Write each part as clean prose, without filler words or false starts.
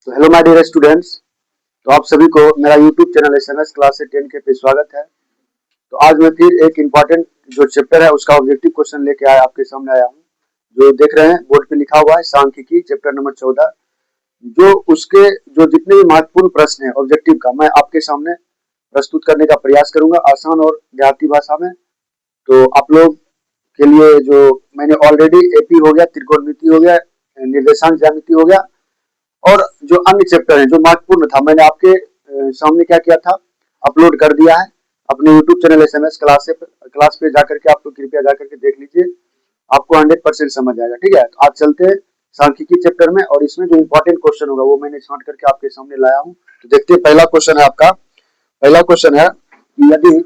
तो hello my dear students. तो आप सभी को मेरा यूट्यूब चैनल एसएमएस क्लास से 10 के पे स्वागत है। तो आज मैं फिर एक इम्पॉर्टेंट जो चैप्टर है उसका ऑब्जेक्टिव क्वेश्चन लेके आया आपके सामने आया हूँ। जो देख रहे हैं बोर्ड पे लिखा हुआ है सांख्यिकी चैप्टर नंबर 14। जो उसके जो जितने भी महत्वपूर्ण प्रश्न है ऑब्जेक्टिव का मैं आपके सामने प्रस्तुत करने का प्रयास करूंगा आसान और देहाती भाषा में। तो आप लोग के लिए जो मैंने ऑलरेडी एपी हो गया, त्रिकोणमिति हो गया, निर्देशांक ज्यामिति हो गया और जो अन्य चैप्टर है जो महत्वपूर्ण था मैंने आपके सामने क्या किया था, अपलोड कर दिया है अपने यूट्यूब चैनल एसएमएस क्लास पे जाकर के आप लोग कृपया जाकर के देख लीजिए, आपको 100% समझ आएगा। ठीक है, तो आज चलते हैं सांख्यिकी चैप्टर में और इसमें जो इम्पोर्टेंट क्वेश्चन होगा वो मैंने छांट करके आपके सामने लाया हूँ। तो देखते हैं पहला क्वेश्चन है आपका। पहला क्वेश्चन है कि यदि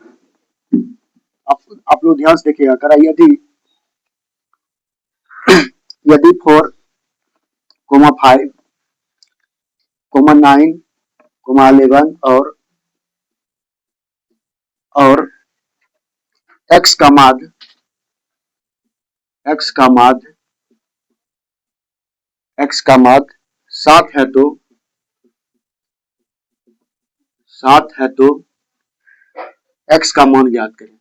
आप लोग ध्यान से देखिएगा करा, यदि 4, 5, 9, 11 और x का माद 7 है तो x का मान ज्ञात करें।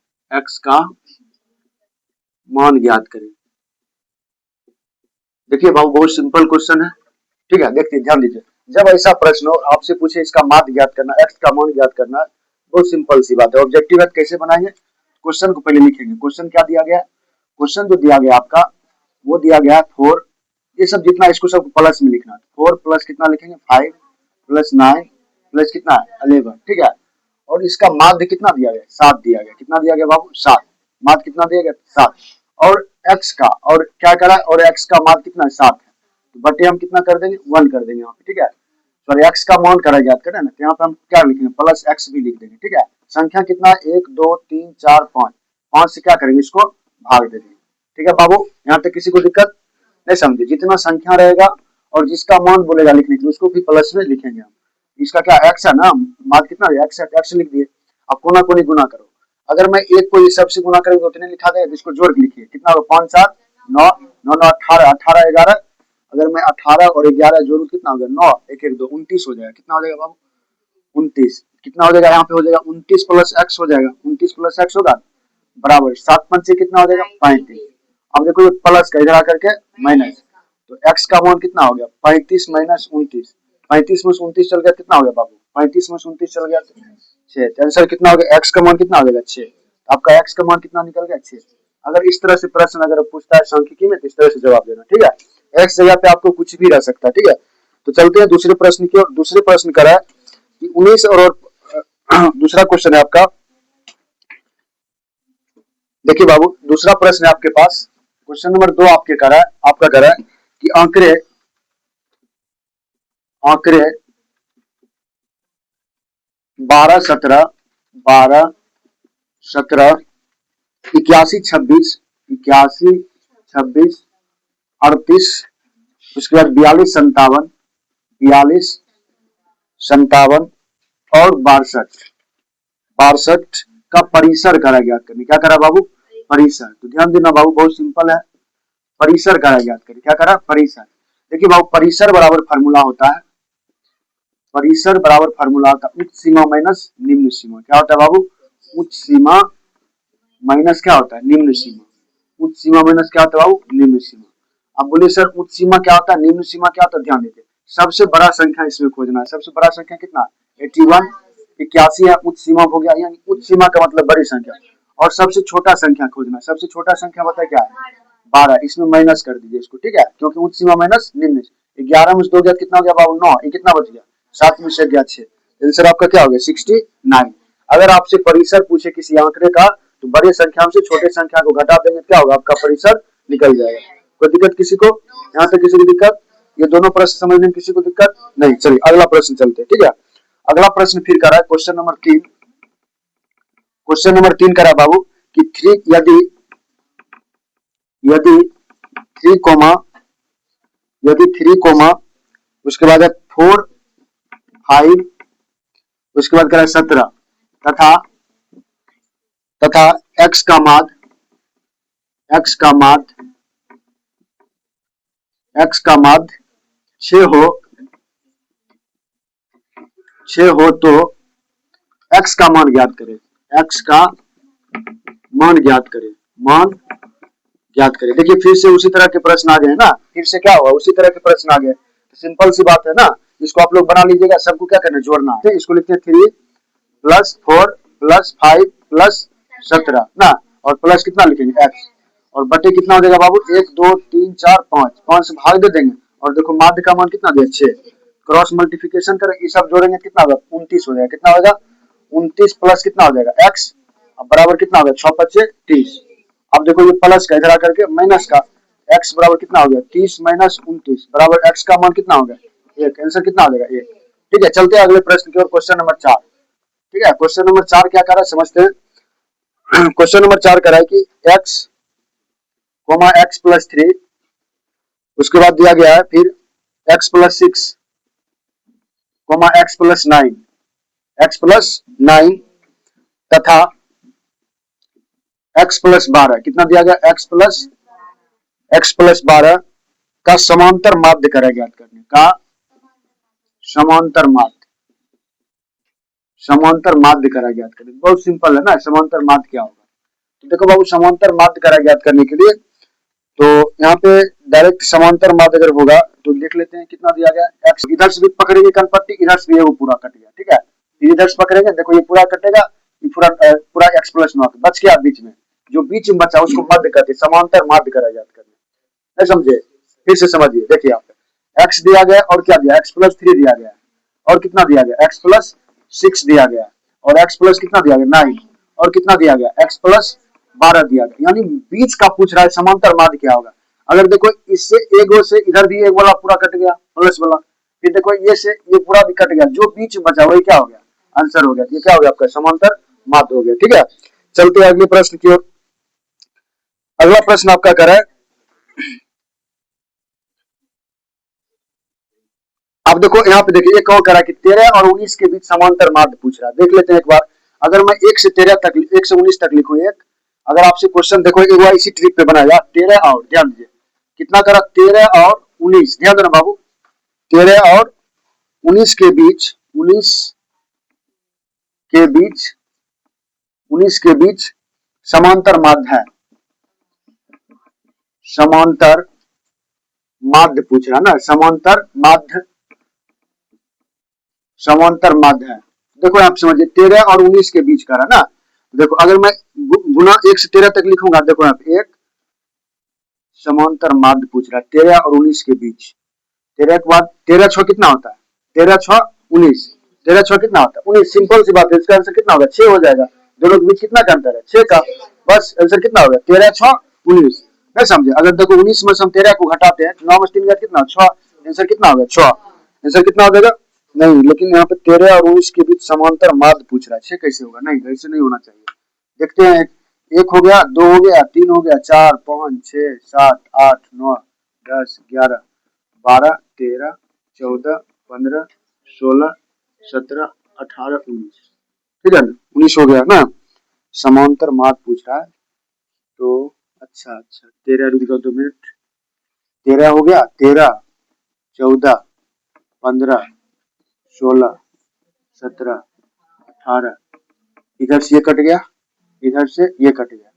देखिए बाबू बहुत सिंपल क्वेश्चन है। ठीक है, देखिए ध्यान दीजिए। जब ऐसा प्रश्न हो आपसे पूछे इसका माध्य ज्ञात करना, x का मान ज्ञात करना, बहुत सिंपल सी बात है। ऑब्जेक्टिव है कैसे बनाएंगे, क्वेश्चन को पहले लिखेंगे। क्वेश्चन क्या दिया गया, क्वेश्चन जो दिया गया आपका वो दिया गया 4, ये सब जितना इसको सब प्लस में लिखना। 4 प्लस कितना लिखेंगे 5 प्लस 9 प्लस कितना 11। ठीक है, और इसका माध्य कितना दिया गया 7 दिया गया। कितना दिया गया बाबू 7, माध्य कितना दिया गया 7। और x का और क्या करा, और x का माध्य कितना 7 है तो बटे हम कितना कर देंगे 1 कर देंगे यहाँ पे। ठीक है, सॉरी x का मान करा याद करें ना, तो यहाँ पे हम क्या लिखेंगे प्लस x भी लिख देंगे। ठीक है, संख्या कितना 1 2 3 4 5, 5 से क्या करेंगे इसको भाग दे देंगे। ठीक है बाबू, यहाँ तक किसी को दिक्कत नहीं समझे। जितना संख्या रहेगा और जिसका मान बोलेगा लिखने के लिए उसको भी प्लस में लिखेंगे हम। इसका क्या x है ना, मान कितना x है, x लिख दिए। अब कोना कोनी गुना करो, अगर मैं एक को इस सबसे गुना करेंगे तो उतने लिखा गया, इसको जोड़ के लिखिए। कितना होगा 5 7 9 9 9 18 18 11। अगर मैं 18 और 11 जोड़ू कितना हो गया 9 1 1 2 29 हो जाएगा। कितना हो जाएगा बाबू 29। कितना हो जाएगा यहाँ पे हो जाएगा 29 प्लस x हो जाएगा। 29 प्लस x होगा बराबर 7 5 से कितना हो जाएगा 35। अब देखो ये प्लस का इधर आकर के माइनस, तो x का मान कितना हो गया 35 माइनस 29। 35 में 29 चल गया कितना हो गया बाबू 35 में 29 चल गया 6। आंसर कितना हो गया x का मान कितना हो जाएगा 6। आपका x का मान कितना निकल गया 6। अगर इस तरह से प्रश्न अगर पूछता है सांख्यिकी में तो इस तरह से जवाब देना। ठीक है, x जगह पे आपको कुछ भी रह सकता है। ठीक है, तो चलते हैं दूसरे प्रश्न की ओर। दूसरे प्रश्न करा है कि 19 और दूसरा क्वेश्चन है आपका। देखिए बाबू दूसरा प्रश्न है आपके पास, क्वेश्चन नंबर 2 आपका करा है कि आंकड़े 12 17 81 26 38, उसके बाद 42 57 और 62 का परिसर करा ज्ञात करने। क्या करा बाबू परिसर। तो ध्यान देना बाबू बहुत सिंपल है, परिसर करा ज्ञात करें। क्या करा परिसर। देखिए बाबू परिसर बराबर फार्मूला होता है, परिसर बराबर फार्मूला होता है उच्च सीमा माइनस निम्न सीमा। क्या होता है बाबू उच्च सीमा माइनस क्या होता है निम्न सीमा। उच्च सीमा माइनस क्या होता है बाबू निम्न सीमा। अब बोलिए सर उच्च सीमा क्या होता है निम्न सीमा क्या होता है, ध्यान दीजिए। सबसे बड़ा संख्या इसमें खोजना है। सबसे बड़ा संख्या कितना 81 81 है, उच्च सीमा हो गया, यानी उच्च सीमा का मतलब बड़ी संख्या। और सबसे छोटा संख्या खोजना है। सबसे छोटा संख्या बताए क्या है 12, इसमें माइनस कर दीजिए इसको। ठीक है, क्योंकि उच्च सीमा माइनस निम्न। 11 में से 2 गया कितना हो गया बाबू 9, ये कितना बच गया 7 में से गया 6। आंसर आपका क्या हो गया 69। अगर आपसे परिसर पूछे किसी आंकड़े का तो बड़ी संख्या से छोटे संख्या को घटा देंगे, क्या होगा आपका परिसर निकल जाएगा। कोई दिक्कत किसी को, यहाँ तक किसी को दिक्कत, ये दोनों प्रश्न समझने में किसी को दिक्कत नहीं। चलिए अगला प्रश्न चलते हैं। ठीक है, अगला प्रश्न फिर करा है क्वेश्चन नंबर 3। क्वेश्चन नंबर 3 करा बाबू कि 3 यदि 3 कोमा उसके बाद 4 5 उसके बाद करा 17 तथा x का माध्य 6 हो 6 हो तो x का मान ज्ञात करें, x का मान ज्ञात करें, मान ज्ञात करें। देखिए फिर से उसी तरह के प्रश्न आ गए ना, फिर से क्या हुआ, उसी तरह के प्रश्न आ गए। तो सिंपल सी बात है ना, इसको आप लोग बना लीजिएगा, सबको क्या करना है, जोड़ना है। इसको लिखते हैं 3 + 4 + 5 + 17 ना, और प्लस कितना लिखेंगे x, और बटे कितना हो जाएगा बाबू, 1 2 3 4 5, 5 से भाग दे देंगे, और देखो माध्य का मान कितना दिया 6, क्रॉस मल्टीप्लिकेशन करें, ये सब जोड़ेंगे कितना होगा, 29 हो जाएगा। कितना होगा, 29 प्लस कितना हो जाएगा x, अब बराबर कितना हो गया, 6 × 5 = 30। अब देखो ये प्लस का इधर आकर के माइनस का, x बराबर कितना हो गया, 30 - 29 बराबर x का मान कितना हो गया 1, आंसर कितना हो जाएगा 1। ठीक है, चलते हैं अगले प्रश्न की ओर, क्वेश्चन नंबर 4। ठीक है, क्वेश्चन नंबर 4 क्या कर रहा है समझते हैं। क्वेश्चन नंबर 4 कर रहा है कि x, x + 3, उसके बाद दिया गया है फिर x + 6, x + 9, x + 9 तथा x + 12, कितना दिया गया, x + 12 का समांतर माध्य करा ज्ञात करने का, समांतर माध्य करा ज्ञात करने। बहुत सिंपल है ना, समांतर माध्य क्या होगा। तो देखो बाबू, समांतर माध्य करा ज्ञात करने के लिए तो यहाँ पे डायरेक्ट समांतर माध्य अगर होगा तो देख लेते हैं कितना दिया गया, x इधर से भी पकड़ेंगे कनपट्टी, इधर से भी वो पूरा कट गया। ठीक है, इधर से पकड़ेंगे, देखो ये पूरा कटेगा, ये पूरा x + 9 बच गया, बीच में जो बीच में बचा उसको मध्य करते, समांतर माध्य करा ज्ञात करने। नहीं समझे, फिर से समझिए। देखिए यहाँ पे x दिया गया और क्या दिया, x + 3 दिया गया, और कितना दिया गया, x + 6 दिया गया, और x + कितना दिया गया 9, और कितना दिया गया, x + 12 दिया गया। यानी बीच का पूछ रहा है समांतर माध्य क्या होगा। अगर देखो इससे एक से इधर भी एक वाला पूरा कट गया, प्लस वाला, फिर देखो ये से ये पूरा भी कट गया, जो बीच में बचा वही क्या हो गया, आंसर हो गया। ये क्या हो गया आपका, समांतर माध्य हो गया। ठीक है, चलते हैं अगले प्रश्न की ओर। अगला प्रश्न आपका कह रहा है, अब देखो यहाँ पे देखिए एक और कह रहा है कि 13 और 19 के बीच समांतर माध्य पूछ रहा है। देख लेते हैं एक बार। अगर मैं 1 से 13 तक, 1 से 19 तक लिखूं, एक अगर आपसे क्वेश्चन देखो एक बार इसी ट्रिक पे बनाया, 13 और ध्यान दीजिए कितना करा, 13 और 19, ध्यान देना बाबू, 13 और 19 के बीच, 19 के बीच, 19 के बीच समांतर माध्य है, समांतर माध्य पूछ रहा है ना, समांतर माध्य है। देखो आप समझिए 13 और 19 के बीच का रहा ना, देखो अगर मैं गुना 1 से 13 तक लिखूंगा, देखो यहाँ पे एक समांतर माध्य पूछ रहा है 13 और 19 के बीच। 13 के बाद 13 6 कितना होता है, 13 6 19, 13 6 कितना होता है 19, सिंपल सी बात है। इसका आंसर कितना होगा, 6 हो जाएगा। दोनों के बीच कितना का अंतर है, 6 का, बस आंसर कितना होगा 13 6 19। नहीं समझे, अगर देखो 19 में से हम 13 को घटाते हैं, 9 में 3 गया कितना 6, आंसर कितना होगा 6, आंसर कितना हो जाएगा नहीं। लेकिन यहाँ पे 13 और 19 के बीच समांतर माध्य पूछ रहा है, 6 कैसे होगा, नहीं ऐसे नहीं होना चाहिए। देखते हैं, एक हो गया, 2 हो गया, 3 हो गया, 4 5 6 7 8 9 10 11 12 13 14 15 16 17 18 19, ठीक है 19 हो गया ना। समांतर माध्य पूछ रहा है तो अच्छा 13, रुक जाओ 2 मिनट, 13 हो गया, 13 14 15 16 17 18, इधर से ये कट गया, इधर से ये कट गया,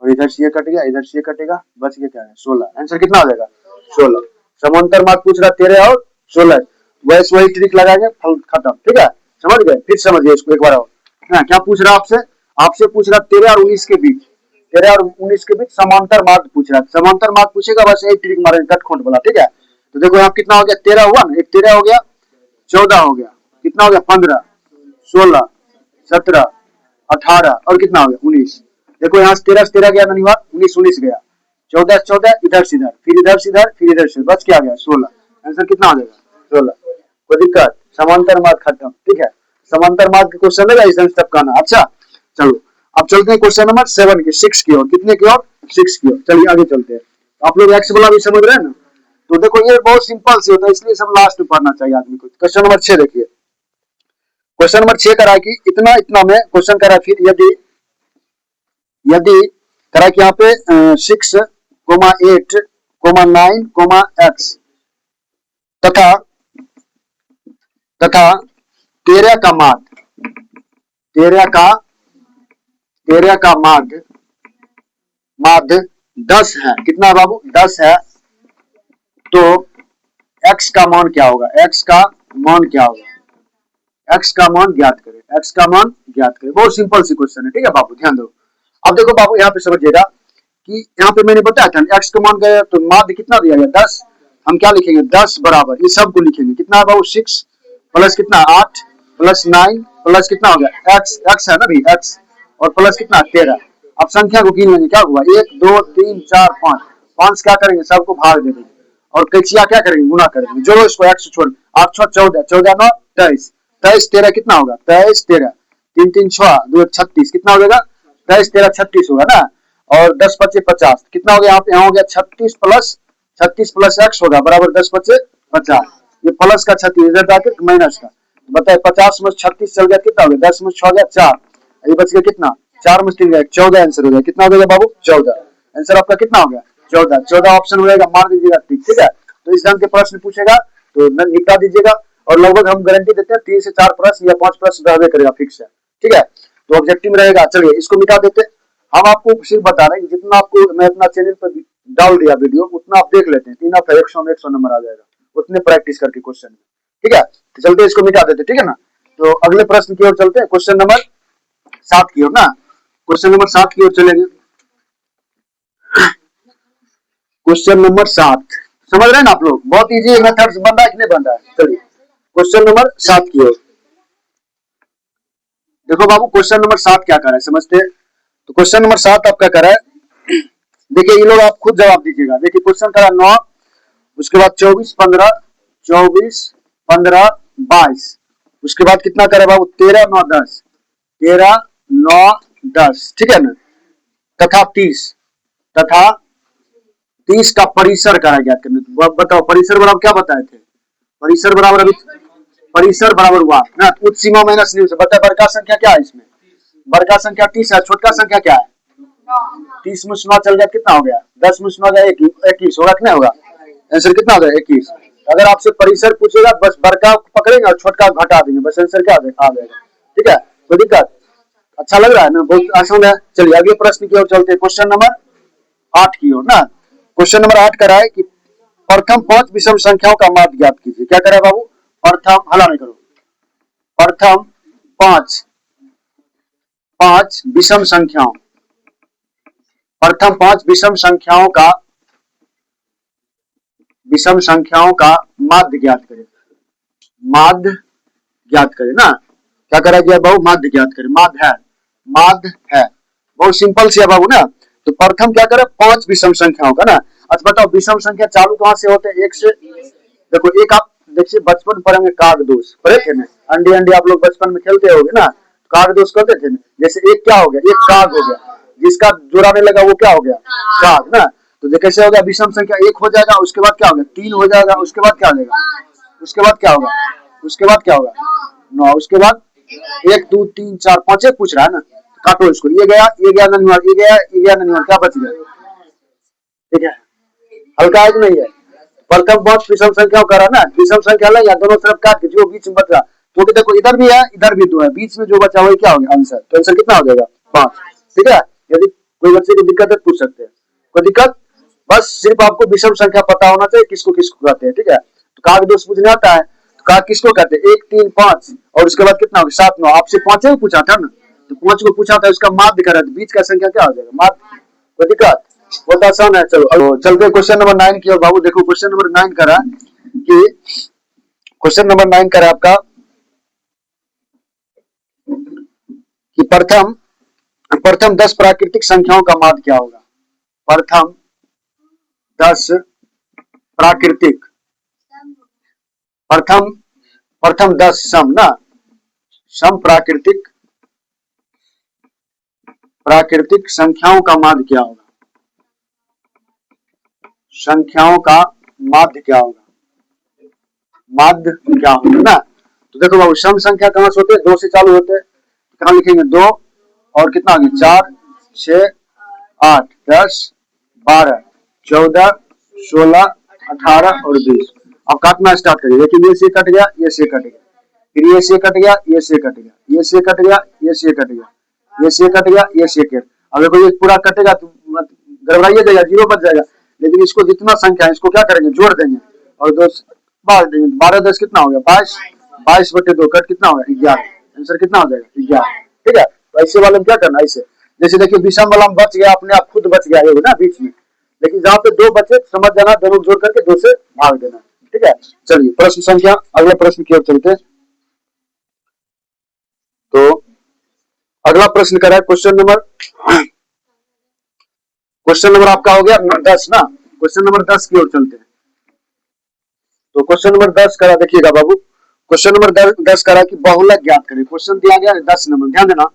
और इधर से ये कट गया, इधर से ये कटेगा, बच गया क्या है 16, आंसर कितना हो जाएगा 16। समांतर माध्य पूछ रहा 13 और 16, वैसे वही ट्रिक लगाएंगे, फल खत्म। ठीक है, समझ गए, फिर समझिए इसको एक बार और। क्या पूछ रहा आपसे, आपसे पूछ रहा 13 और 19 के बीच, 13 और 19 के बीच समांतर माध्य पूछ रहा है। समांतर माध्य पूछेगा बस एक ट्रिक मारेंगे, कट खोट वाला। ठीक है, तो देखो यहाँ कितना हो गया, 13 हुआ ना, एक 13 हो गया, 14 हो गया, कितना हो गया 15 16 17 18, और कितना हो गया 19। देखो यहाँ से 13 से 13 गया, नहीं हुआ 19 19 गया, 14 से 14 इधर से इधर, फिर इधर से इधर, फिर इधर से, बच क्या गया 16, आंसर कितना हो जाएगा 16। कोई दिक्कत, समांतर माध्य खत्म। ठीक है, समांतर माध्य के क्वेश्चन है इस तब का ना। अच्छा चलो, अब चलते हैं क्वेश्चन नंबर 7 की, 6 की ओर, कितने की ओर 6 की ओर। चलिए आगे चलते हैं। आप लोग एक्स वाला भी समझ रहे हैं ना, तो देखो ये बहुत सिंपल से होता है, इसलिए सब लास्ट में पढ़ना चाहिए आदमी को। क्वेश्चन नंबर 6 देखिए, क्वेश्चन नंबर 6 करा कि इतना इतना में क्वेश्चन करा, फिर यदि यदि करा कि यहाँ पे 6, 8, 9, x तथा 13 का माध्य, 13 का माध्य 10 है। कितना बाबू? 10 है। तो x का मान क्या होगा? x का मान क्या होगा? x का मान ज्ञात करें, x का मान ज्ञात करें। बहुत सिंपल सी क्वेश्चन है, ठीक है बाबू, ध्यान दो। अब देखो बाबू यहाँ पे समझिएगा कि यहाँ पे मैंने बताया था x का मान गया तो माध्य कितना दिया गया? 10। हम क्या लिखेंगे? 10 बराबर, ये सब को लिखेंगे। कितना है बाबू? 6 प्लस कितना? 8 प्लस 9 प्लस कितना हो गया? x है ना भाई, x और प्लस कितना? 13। अब संख्या को गिन लेंगे। क्या हुआ? 1 2 3 4 5, 5 क्या करेंगे? सबको भाग दे देंगे और कैचिया क्या करेंगे? गुना कर देंगे। जोड़ो इसको, x छोड़, 8 6 14, 14 9 23, 23 13 कितना होगा? 23 13, 3 3 6 2 36, कितना हो जाएगा? 23 13 36 होगा ना। और 10 25 50, कितना हो गया? यहाँ हो गया 36 प्लस x होगा बराबर 10 25 50। ये प्लस का 36 इधर जाके माइनस का, बताए 50 में 36 चल गया, कितना हो गया? 10 में 6 गया 4, ये बच गया कितना? 4 में 3 गया 14, आंसर हो गया। कितना हो गया बाबू? 14। आंसर आपका कितना हो गया? 14। 14 ऑप्शन हो जाएगा, मार दीजिएगा टिक, ठीक है। तो इस ढंग के प्रश्न पूछेगा तो निपटा दीजिएगा। और लगभग हम गारंटी देते हैं 3 से 4 प्रश्न या 5 प्रश्न रहने करेगा, फिक्स है, ठीक है। तो ऑब्जेक्टिव में रहेगा। चलिए इसको मिटा देते। हम आपको सिर्फ बता रहे हैं कि जितना आपको मैं अपना चैनल पर डाल दिया वीडियो, उतना आप देख लेते हैं। 3 ऑफ 100 में 100 नंबर आ जाएगा, उतने प्रैक्टिस करके क्वेश्चन में, ठीक है। तो चलते इसको मिटा देते, ठीक है ना। तो अगले प्रश्न की ओर चलते हैं, क्वेश्चन नंबर 7 की ओर ना। क्वेश्चन नंबर 7 की ओर चलेंगे। क्वेश्चन नंबर 7 समझ रहे हैं ना आप लोग? बहुत इजी मेथड्स बन रहा है कि नहीं बन रहा है? चलिए क्वेश्चन नंबर 7 की ओर देखो बाबू। क्वेश्चन नंबर 7 क्या कर रहा है समझते हैं। तो क्वेश्चन नंबर 7 आपका कर रहा है, देखिए ये लोग आप खुद जवाब दीजिएगा। देखिए क्वेश्चन करा 9, उसके बाद 24 15, 24 15 22, उसके बाद कितना करे बाबू? 13 9 10, 13 9 10, ठीक है ना। तथा 30 का परिसर करा ज्ञात करने। बताओ परिसर बराबर क्या बताए थे? परिसर बराबर अभी परिसर बराबर हुआ ना उच्च सीमा माइनस न्यून से। बता बड़का संख्या क्या है इसमें? बड़का संख्या 30 है, छोटका संख्या क्या है? 30 में 9 चल गया, कितना हो गया? 10 में 9 गया 21 होगा कि नहीं होगा? आंसर कितना हो गया? 21। अगर आपसे परिसर पूछेगा बस बड़का पकड़ेंगे और छोटका घटा देंगे, बस आंसर क्या आ जाएगा, ठीक है। कोई दिक्कत? अच्छा लग रहा है ना? बहुत आसान है। चलिए अगले प्रश्न की ओर चलते हैं, क्वेश्चन नंबर 8 की ओर ना। क्वेश्चन नंबर 8 करा है कि प्रथम 5 विषम संख्याओं का माध्य ज्ञात कीजिए। क्या करा है बाबू? प्रथम, हला नहीं करो, प्रथम 5 विषम संख्याओं, प्रथम 5 विषम संख्याओं का माध्य ज्ञात करें। माध्य ज्ञात करें ना। क्या करा गया बाबू? माध्य ज्ञात करें। माध्य है बहुत सिंपल से है बाबू ना। तो प्रथम क्या करे? 5 विषम संख्याओं का ना। अच्छा बताओ विषम संख्या चालू कहां से होते हैं? 1 से। देखो एक आप देखिए बचपन पढ़ेंगे काग दोष पढ़े थे ना, अंडे अंडे आप लोग बचपन में खेलते होगे ना, काग दोष करते थे ना। जैसे एक क्या हो गया? एक काग हो गया, जिसका जोड़ा नहीं लगा वो क्या हो गया? काग ना। तो कैसे हो गया? विषम संख्या 1 हो जाएगा, उसके बाद क्या हो गया? 3 हो जाएगा, उसके बाद क्या हो जाएगा? उसके बाद क्या होगा? उसके बाद क्या होगा? 9, उसके बाद 1 2 3 4 5 पूछ रहा है ना। काटो इसको, ये गया ननिवार, ये गया ननिवार, क्या बच गया? ठीक है, हल्का है कि नहीं है? प्रथम 5 विषम संख्या करा ना, विषम संख्या ला या दोनों तरफ काट के जो बीच में बचा, क्योंकि देखो इधर भी है इधर भी 2 है, बीच में जो बचा वही क्या हो गया? आंसर। तो आंसर कितना हो जाएगा? 5, ठीक है। यदि कोई बच्चे की दिक्कत है पूछ सकते हैं, कोई दिक्कत? बस सिर्फ आपको विषम संख्या पता होना चाहिए किसको किसको कहते हैं, ठीक है। तो काग दोष पूछने आता है तो काग किसको कहते हैं? 1 3 5 और उसके बाद कितना हो गया? 7 9। आपसे 5 ही पूछा था ना, तो 5 को पूछा था, उसका माध्य करा, बीच का संख्या क्या हो जाएगा? माध्य। कोई दिक्कत? बहुत आसान है। चलो चलते क्वेश्चन नंबर 9 की ओर बाबू। देखो क्वेश्चन नंबर 9 करा कि क्वेश्चन नंबर 9 करा आपका कि प्रथम 10 प्राकृतिक संख्याओं का माध्य क्या होगा? प्रथम 10 प्राकृतिक, प्रथम 10 सम ना, सम प्राकृतिक संख्याओं का माध्य क्या होगा? संख्याओं का माध्य क्या होगा? माध्य क्या होगा ना। तो देखो बाबू सम संख्या कहां से होते हैं? 2 से चालू होते हैं। कहां लिखेंगे? 2 और कितना आ गया? 4 6 8 10 12 14 16 18 और 20। अब काटना स्टार्ट करिए। देखिए ये से कट गया, ये से कट गया, फिर ये से कट गया, ये से कट गया, ये से कट गया, ये से कट गया, ये से कट गया, ये से कट। अगर कोई पूरा कटेगा तो गड़बड़ाइए जाएगा, जीरो बच जाएगा। लेकिन इसको जितना संख्या है इसको क्या करेंगे, जोड़ देंगे और दो बांट देंगे। 12 10 कितना हो गया, 22। 22 बटे 2 कट कितना हो गया, 11। आंसर कितना हो जाएगा, 11। ठीक है, तो ऐसे वाले में क्या करना है, ऐसे जैसे देखिए विषम वाला में बच गया, अपने आप खुद बच गया है ना बीच में। लेकिन जहाँ पे दो बचे समझ जाना, दोनों जोड़ करके 2 से भाग देना। ठीक है, चलिए प्रश्न संख्या, अगला प्रश्न की ओर चलते हैं। तो अगला प्रश्न करा है क्वेश्चन नंबर आपका हो गया 10 ना। क्वेश्चन नंबर 10 की ओर चलते हैं। तो क्वेश्चन नंबर 10 करा, देखिएगा बाबू, क्वेश्चन नंबर 10 करा कि बहुलक ज्ञात करें। क्वेश्चन दिया गया 10 नंबर, ध्यान देना।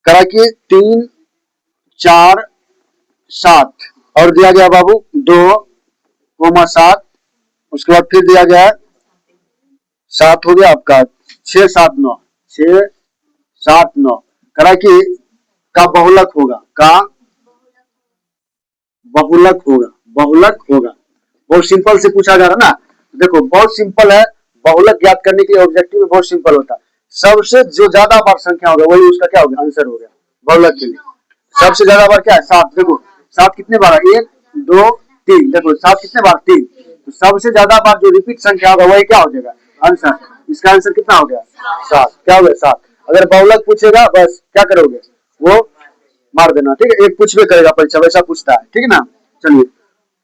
करा कि 3 4 7 और दिया गया बाबू 2 7, उसके बाद फिर दिया गया 7 हो गया आपका 6 7 9, 6 7 9। करा कि का बहुलक होगा, का बहुलक होगा, बहुलक होगा। बहुत सिंपल से पूछा जा रहा ना, देखो बहुत सिंपल है। बहुलक ज्ञात करने के लिए ऑब्जेक्टिव में बहुत सिंपल होता है। सबसे जो ज्यादा बार संख्या होगा वही उसका क्या होगा, आंसर हो गया बहुलक के लिए। सबसे ज्यादा बार क्या है, 7। देखो 7 कितने बार है, 1 2 3। देखो 7 कितने बार, 3। तो सबसे ज्यादा बार जो रिपीट संख्या होगा वही क्या हो जाएगा, आंसर। इसका आंसर कितना हो गया, 7। क्या हो गया, 7। अगर बहुलक पूछेगा बस क्या करोगे, वो मार देना। ठीक है, एक पूछ भी करेगा परीक्षा, वैसा पूछता है। ठीक है ना, चलिए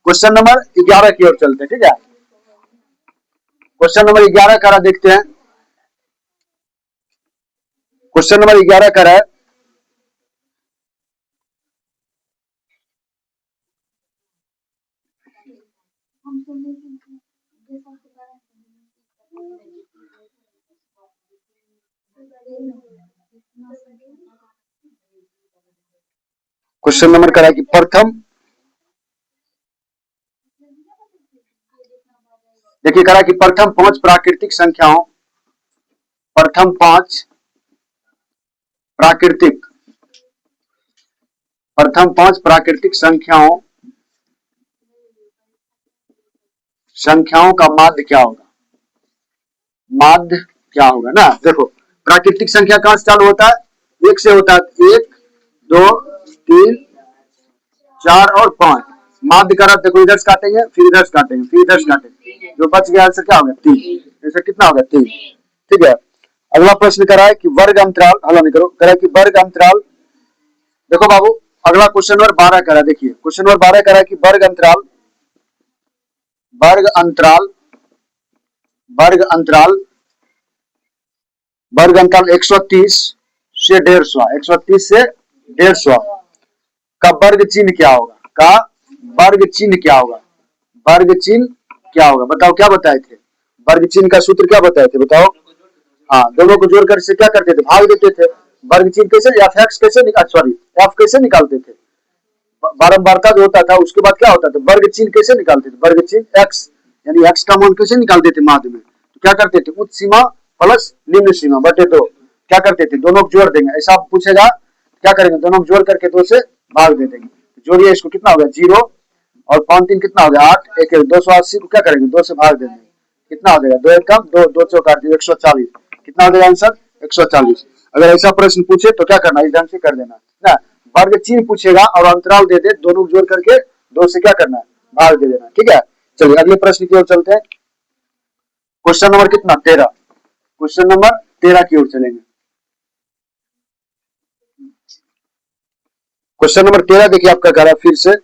क्वेश्चन नंबर 11 की ओर चलते हैं। ठीक है, क्वेश्चन नंबर 11 करा, देखते हैं। क्वेश्चन नंबर 11 करा है, क्वेश्चन नंबर करा कि प्रथम, देखिए करा कि प्रथम 5 प्राकृतिक संख्याओं, प्रथम 5 प्राकृतिक, प्रथम 5 प्राकृतिक संख्याओं का माध्य क्या होगा, माध्य क्या होगा ना। देखो प्राकृतिक संख्या कहां से चालू होता है, 1 से होता है। 1 2 3 4 और 5। माध्य करा, देखो इधर से काटेंगे, फिर इधर से काटेंगे, फिर इधर से काटेंगे, जो बच गया आंसर क्या होगा, 3। आंसर कितना होगा, 3। ठीक है, अगला प्रश्न करा है कि वर्ग अंतराल, हल नहीं करो, करा कि वर्ग अंतराल। देखो बाबू अगला क्वेश्चन नंबर 12 करा, देखिए क्वेश्चन नंबर 12 करा कि वर्ग अंतराल, वर्ग अंतराल, वर्ग अंतराल, वर्ग अंतराल 130 से 150, 130 से 150 का वर्ग चिन्ह क्या होगा, का वर्ग चिन्ह क्या होगा, वर्ग चिन्ह क्या होगा, बताओ क्या बताए थे, वर्ग चिन्ह का सूत्र क्या बताए थे, बताओ। हाँ, दोनों को जोड़कर से क्या करते थे, भाग देते थे। वर्ग चिन्ह कैसे, एफ कैसे निकाल, सॉरी एफ कैसे निकालते थे, बारंबारता जो होता था उसके बाद क्या होता था, वर्ग चिन्ह कैसे निकालते थे, वर्ग चिन्ह एक्स, यानी एक्स का मान कैसे निकालते थे माध्य में, तो क्या करते थे, उच्च सीमा प्लस निम्न सीमा बटे 2। क्या करते थे, दोनों को जोड़ देंगे। ऐसा पूछेगा क्या करेंगे, दोनों को जोड़ करके 2 से भाग दे देंगे। जोड़िए, इसको कितना हो गया 0 और 5 3 कितना हो गया 8, 1 280 को क्या करेंगे 2 से भाग देंगे, कितना हो जाएगा 2 1 कम 2 2 चौक 140। कितना हो जाएगा आंसर 140। अगर ऐसा प्रश्न पूछे तो क्या करना, इस ढंग से कर देना ना। वर्ग चिन्ह पूछेगा और अंतराल दे दे, दोनों जोड़ करके 2 से क्या करना है, भाग दे देना। ठीक है, चलिए अगले प्रश्न की ओर चलते हैं। क्वेश्चन नंबर कितना 13, क्वेश्चन नंबर 13 की ओर चलेंगे। क्वेश्चन नंबर 13 देखिए आपका कह रहा है फिर से,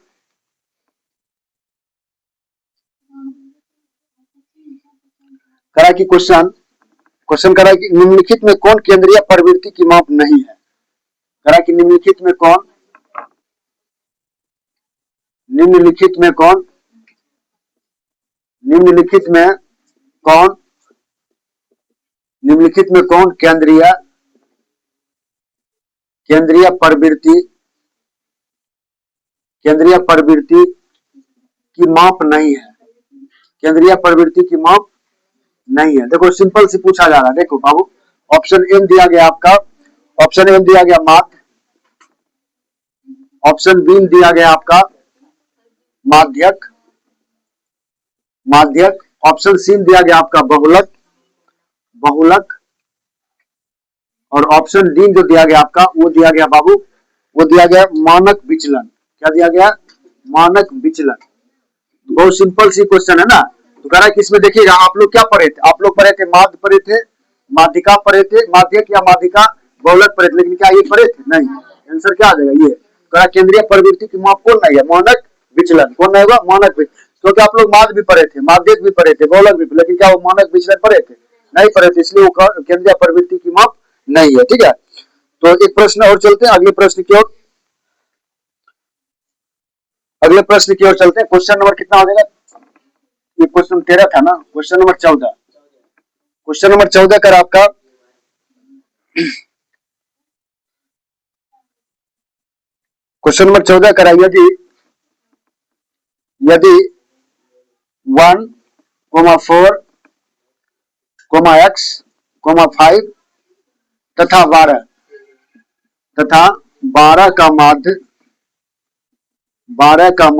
करा कि क्वेश्चन करा कि निम्नलिखित में कौन केंद्रीय प्रवृत्ति की माप नहीं है, करा कि निम्नलिखित में कौन, निम्नलिखित में कौन, निम्नलिखित में कौन, निम्नलिखित में कौन केंद्रीय, केंद्रीय प्रवृत्ति, केंद्रीय प्रवृत्ति की माप नहीं है, केंद्रीय प्रवृत्ति की माप नहीं है। देखो सिंपल से पूछा जा रहा है, देखो बाबू ऑप्शन एम दिया गया आपका, ऑप्शन एम दिया गया माध्य, ऑप्शन बी दिया गया आपका माध्यक, माध्यक, ऑप्शन सी दिया गया आपका बहुलक, बहुलक, और ऑप्शन डी जो दिया गया आपका वो दिया गया बाबू, वो दिया गया मानक विचलन। क्या दिया गया? मानक विचलन। बहुत सिंपल सी क्वेश्चन है ना। तो कह रहा है कि इसमें देखिएगा आप लोग क्या पढ़े थे, आप लोग पढ़े थे माध्य पढ़े थे, माध्यिका पढ़े थे, माध्यक या माध्यिका बहुलक पढ़े थे, लेकिन क्या ये पढ़े थे? नहीं। आंसर क्या आ जाएगा? ये कह रहा केंद्रीय प्रवृत्ति की माप कौन नहीं है? मानक विचलन। कौन नहीं होगा? मानक विचलन। क्योंकि आप लोग माध्य भी पढ़े थे, माध्यक भी पढ़े थे, बहुलक भी, लेकिन क्या वो मानक विचलन पढ़े थे? नहीं पढ़े थे, इसलिए वो केंद्रीय प्रवृत्ति की माप नहीं है। ठीक है, तो एक प्रश्न और चलते हैं अगले प्रश्न की ओर। अगले प्रश्न की ओर चलते हैं। क्वेश्चन नंबर कितना हो जाएगा? ये क्वेश्चन 13 था ना, क्वेश्चन नंबर 14। क्वेश्चन नंबर 14 कर आपका क्वेश्चन नंबर 14 करा, यदि 1, 4, x, 5 तथा 12 का माध्य 12 का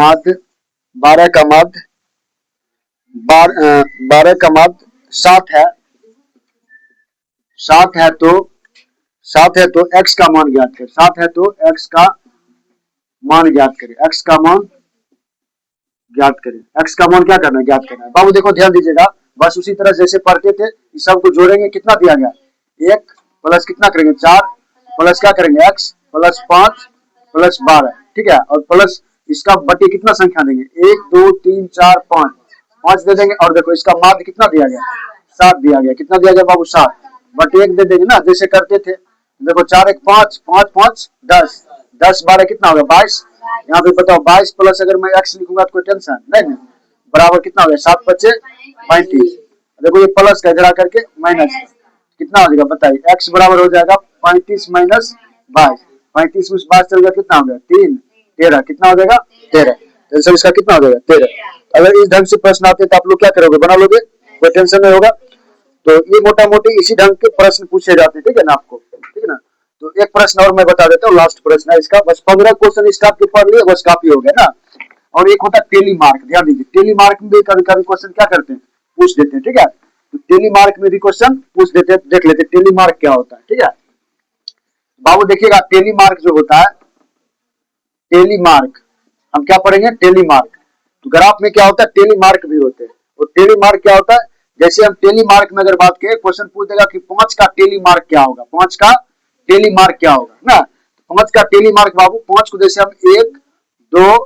माध्य 7 है, 7 है तो x का मान ज्ञात करें। 7 है तो x का मान ज्ञात करें। x का मान ज्ञात करें। x का मान क्या करना है? ज्ञात करना है। बाबू देखो ध्यान दीजिएगा, बस उसी तरह जैसे पढ़ते थे इस सब को जोड़ेंगे। कितना दिया गया? 1 प्लस कितना करेंगे? 4 प्लस क्या करेंगे? x plus 5 plus 12। ठीक है, और प्लस इसका बटे कितना संख्या देंगे? 1 2 3 4 5, 5 दे देंगे। और देखो इसका माध्य कितना दिया गया? 7 दिया गया। कितना दिया गया बाबू? 7 बटे 1 दे देंगे ना, जैसे करते थे। देखो 4 1 5, 5 5 10, 10 12 कितना होगा? 22। यहाँ पे बताओ 22 प्लस अगर मैं x लिखूंगा तो कोई टेंशन नहीं, बराबर कितना हो गया? 7 5 35। देखो ये प्लस का जरा करके माइनस कितना हो जाएगा बताइए? x बराबर हो जाएगा 35 माइनस 22। 35 में 22 चल गया, कितना हो गया? 3 13। कितना हो जाएगा? 13। आंसर इसका कितना हो जाएगा? 13। अगर इस ढंग से प्रश्न आते तो आप लोग क्या करोगे? बना लोगे, कोई टेंशन नहीं होगा। तो ये मोटा मोटी इसी ढंग के प्रश्न पूछे जाते हैं। ठीक है ना आपको? ठीक है ना। तो एक प्रश्न और मैं बता देता हूँ, लास्ट प्रश्न है इसका। बस 15 क्वेश्चन इसका आपके पढ़ लिए, बस काफी हो गया ना। और एक होता है टेली मार्क। ध्यान दीजिए, टेली मार्क में भी कभी कभी क्वेश्चन क्या करते हैं? पूछ देते हैं। ठीक है, तो टेली मार्क में भी क्वेश्चन पूछ देते हैं। देख लेते हैं टेली मार्क क्या होता है। ठीक है बाबू, देखिएगा टेली मार्क जो होता है, टेली मार्क हम क्या पढ़ेंगे? Tele mark. तो ग्राफ में क्या होता है? टेली मार्क भी होते हैं। और टेली मार्क क्या होता है? जैसे हम टेली मार्क में अगर बात करें, क्वेश्चन पूछ देगा कि 5 का टेली मार्क क्या होगा? 5 का टेली मार्क क्या होगा ना? 5 का टेली मार्क बाबू, 5 को जैसे हम 1 2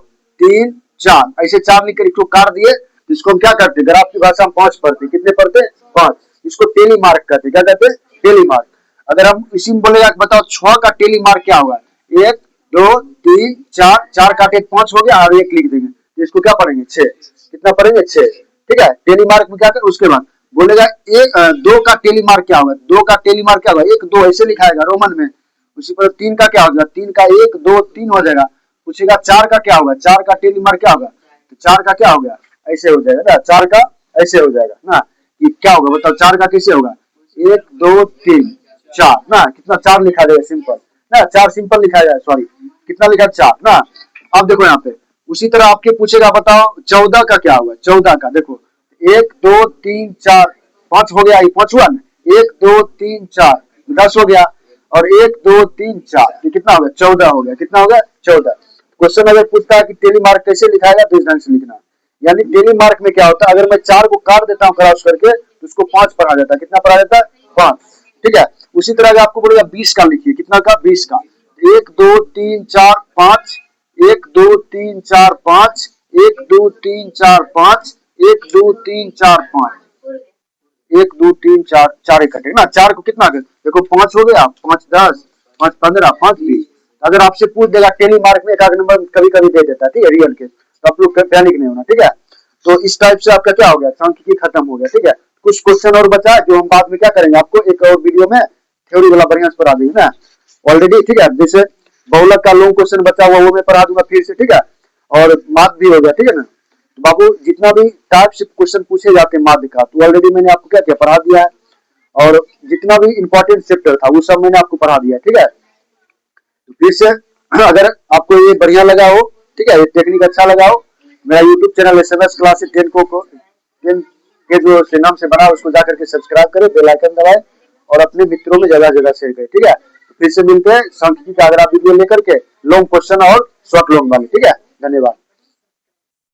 3 4 ऐसे 4 लिखकर इसको काट दिए, तो इसको हम क्या करते हैं? ग्राफ की भाषा में 5 पढ़ते। कितने पढ़ते? 5। इसको टेली मार्क कहते। क्या कहते हैं? Tally mark. अगर हम इसी में बोलेगा बताओ 6 का टेली मार्क क्या होगा? 1 2 3 4, 4 काटे 5 हो गया और 1 लिख देंगे, तो इसको क्या पढ़ेंगे? 6। कितना पढ़ेंगे? 6। ठीक है, टेली मार्क में क्या कर, उसके बाद बोलेगा 2 का टेली मार्क क्या होगा? 2 का टेली मार्क क्या होगा? 1 2 ऐसे लिखाएगा रोमन में। उसी पर 3 का क्या होगा? 3 का 1 2 3 हो जाएगा। पूछेगा 4 का क्या होगा? 4 का टेली मार्क क्या होगा? तो 4 का क्या हो गया? ऐसे हो जाएगा ना, 4 का ऐसे हो जाएगा ना। ये क्या होगा बताओ? 4 का कैसे होगा? 1 2 3 4 ना। कितना? 4 लिखा जाएगा सिंपल ना, 4 सिंपल लिखा जाएगा। सॉरी, कितना लिखा? 4 ना। अब देखो यहाँ पे उसी तरह आपके पूछेगा बताओ 14 का क्या होगा? 14 का देखो 1 2 3 4 5 हो गया, 5 हुआ ना। 1 2 3 4 10 हो गया, और 1 2 3 4 ये कितना हो गया? 14 हो गया। कितना हो गया? 14। क्वेश्चन अगर पूछता है कि टेली मार्क कैसे लिखाएगा, तो इस ढंग से लिखना। यानी टेली मार्क में क्या होता है? अगर मैं 4 को काट देता हूँ क्रॉस करके, तो उसको 5 पढ़ा जाता है। कितना पढ़ा जाता है? 5। ठीक है, उसी तरह अगर आपको बोलेगा 20 का लिखिए। कितना का? 20 का। 1 2 3 4 5, 1 2 3 4 5, 1 2 3 4 5, 1 2 3 4 5, 1 2 3 4, 4 कटे ना। 4 को कितना कर देखो? 5 हो गया, 5 10, 5 15, 5 20। अगर आपसे पूछ देगा टेली मार्क में, एक आध नंबर कभी कभी दे देता है। ठीक है, रियल के, तो आप लोग पैनिक नहीं होना। ठीक है, तो इस टाइप से आपका क्या हो गया? सांख्यिकी खत्म हो गया। ठीक है, कुछ क्वेश्चन और बचा जो हम बाद में क्या करेंगे, आपको एक और वीडियो में थ्योरी वाला बढ़िया से पढ़ा देंगे ना ऑलरेडी। ठीक है, जैसे बहुलक का लॉन्ग क्वेश्चन बचा हुआ वो मैं पढ़ा दूंगा फिर से। ठीक है, और माध्य भी हो गया। ठीक है ना। तो बाबू जितना भी टाइप से क्वेश्चन पूछे जाते हैं माध्य का, तो ऑलरेडी मैंने आपको क्या किया? पढ़ा दिया है। और जितना भी इंपॉर्टेंट चैप्टर था वो सब मैंने आपको पढ़ा दिया है। ठीक है, तो फिर से अगर आपको ये बढ़िया लगा हो, ठीक है, ये टेक्निक अच्छा लगा हो, मेरा यूट्यूब चैनल SMS क्लासेस 10 को 10 के जो नाम से बना उसको जाकर के सब्सक्राइब करें, बेल आइकन दबाएं और अपने मित्रों में जगह जगह शेयर करें। ठीक है, तो फिर से मिलते हैं सांख्यिकी का अगर आप वीडियो लेकर के लॉन्ग क्वेश्चन और शॉर्ट लॉन्ग वाले। ठीक है, धन्यवाद।